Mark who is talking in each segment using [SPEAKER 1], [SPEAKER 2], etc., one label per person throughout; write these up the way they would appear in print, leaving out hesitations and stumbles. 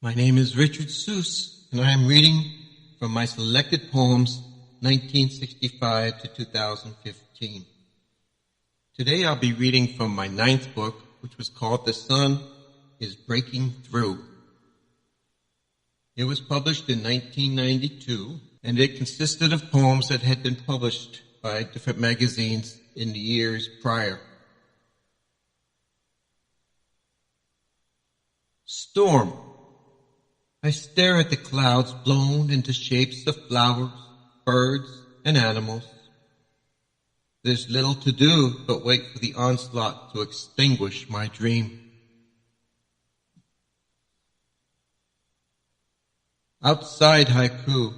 [SPEAKER 1] My name is Richard Soos, and I am reading from my selected poems, 1965 to 2015. Today I'll be reading from my 9th book, which was called The Sun is Breaking Through. It was published in 1992, and it consisted of poems that had been published by different magazines in the years prior. Storm. I stare at the clouds blown into shapes of flowers, birds, and animals. There's little to do but wait for the onslaught to extinguish my dream. Outside haiku.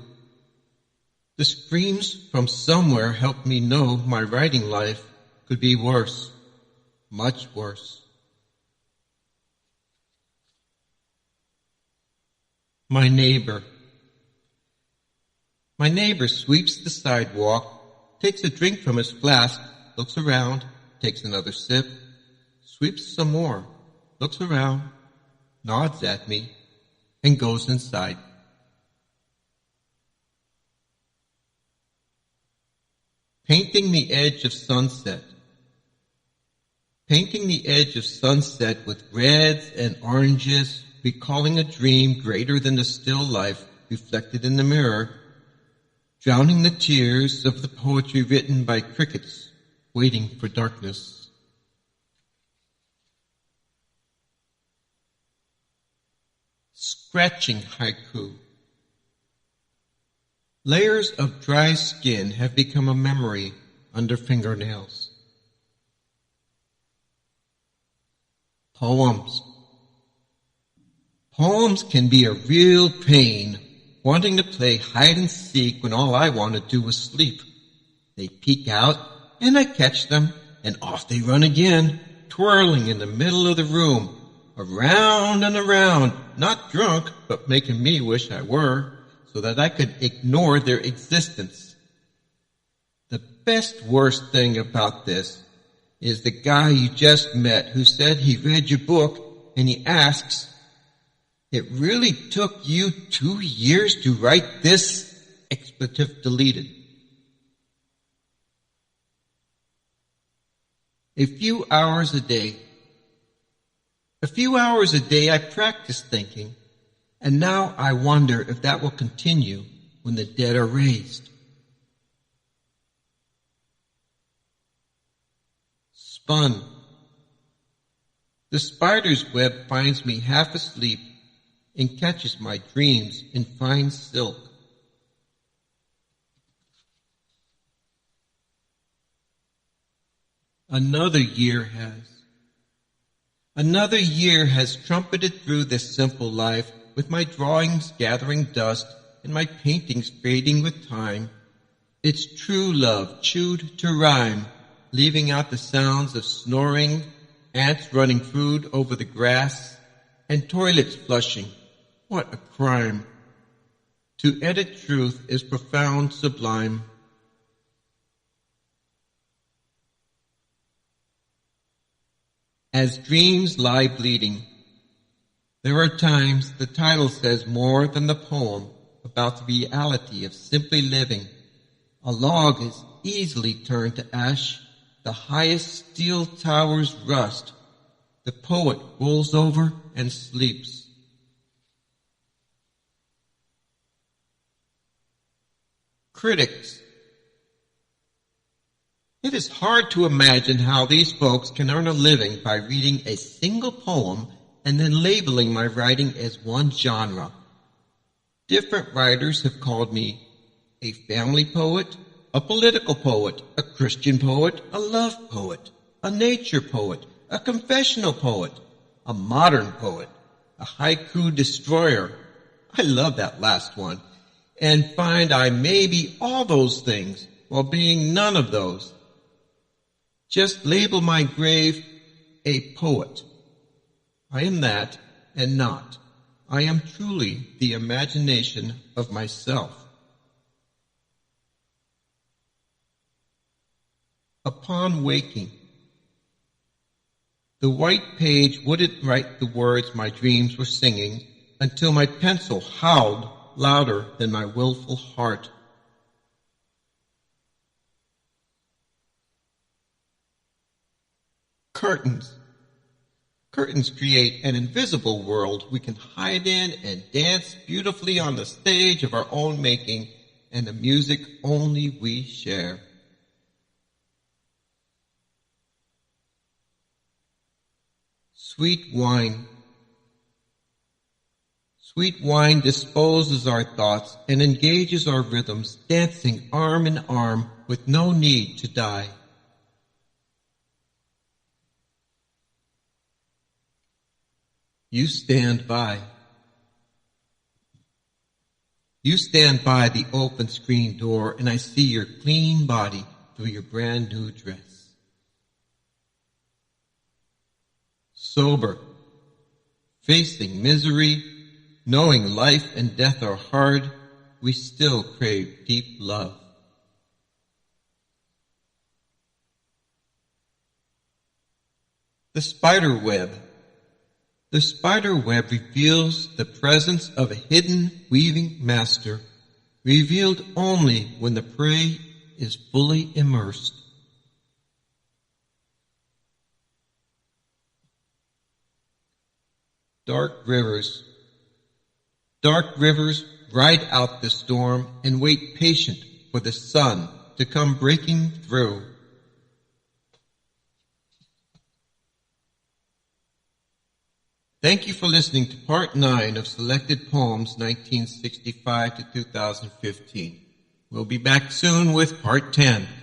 [SPEAKER 1] The screams from somewhere help me know my writing life could be worse, much worse. My neighbor. My neighbor sweeps the sidewalk, takes a drink from his flask, looks around, takes another sip, sweeps some more, looks around, nods at me, and goes inside. Painting the edge of sunset. Painting the edge of sunset with reds and oranges, recalling a dream greater than the still life reflected in the mirror, drowning the tears of the poetry written by crickets waiting for darkness. Scratching haiku. Layers of dry skin have become a memory under fingernails. Poems. Poems can be a real pain, wanting to play hide and seek when all I want to do was sleep. They peek out, and I catch them, and off they run again, twirling in the middle of the room, around and around, not drunk, but making me wish I were, so that I could ignore their existence. The worst thing about this is the guy you just met who said he read your book, and he asks, "It really took you 2 years to write this?" Expletive deleted. A few hours a day I practice thinking, and now I wonder if that will continue when the dead are raised. Spun. The spider's web finds me half asleep and catches my dreams in fine silk. Another year has trumpeted through this simple life, with my drawings gathering dust and my paintings fading with time. It's true love chewed to rhyme, leaving out the sounds of snoring, ants running food over the grass, and toilets flushing. What a crime! To edit truth is profound, sublime. As dreams lie bleeding, there are times the title says more than the poem about the reality of simply living. A log is easily turned to ash. The highest steel towers rust. The poet rolls over and sleeps. Critics. It is hard to imagine how these folks can earn a living by reading a single poem and then labeling my writing as one genre. Different writers have called me a family poet, a political poet, a Christian poet, a love poet, a nature poet, a confessional poet, a modern poet, a haiku destroyer. I love that last one, and find I may be all those things while being none of those. Just label my grave a poet. I am that and not. I am truly the imagination of myself. Upon waking. The white page wouldn't write the words my dreams were singing until my pencil howled louder than my willful heart. Curtains. Curtains create an invisible world we can hide in and dance beautifully on the stage of our own making and the music only we share. Sweet wine. Sweet wine disposes our thoughts and engages our rhythms, dancing arm in arm with no need to die. You stand by. You stand by the open screen door, and I see your clean body through your brand new dress. Sober, facing misery, knowing life and death are hard, we still crave deep love. The spider web. The spider web reveals the presence of a hidden weaving master, revealed only when the prey is fully immersed. Dark rivers. Dark rivers ride out the storm and wait patient for the sun to come breaking through. Thank you for listening to Part 9 of Selected Poems 1965 to 2015. We'll be back soon with Part 10.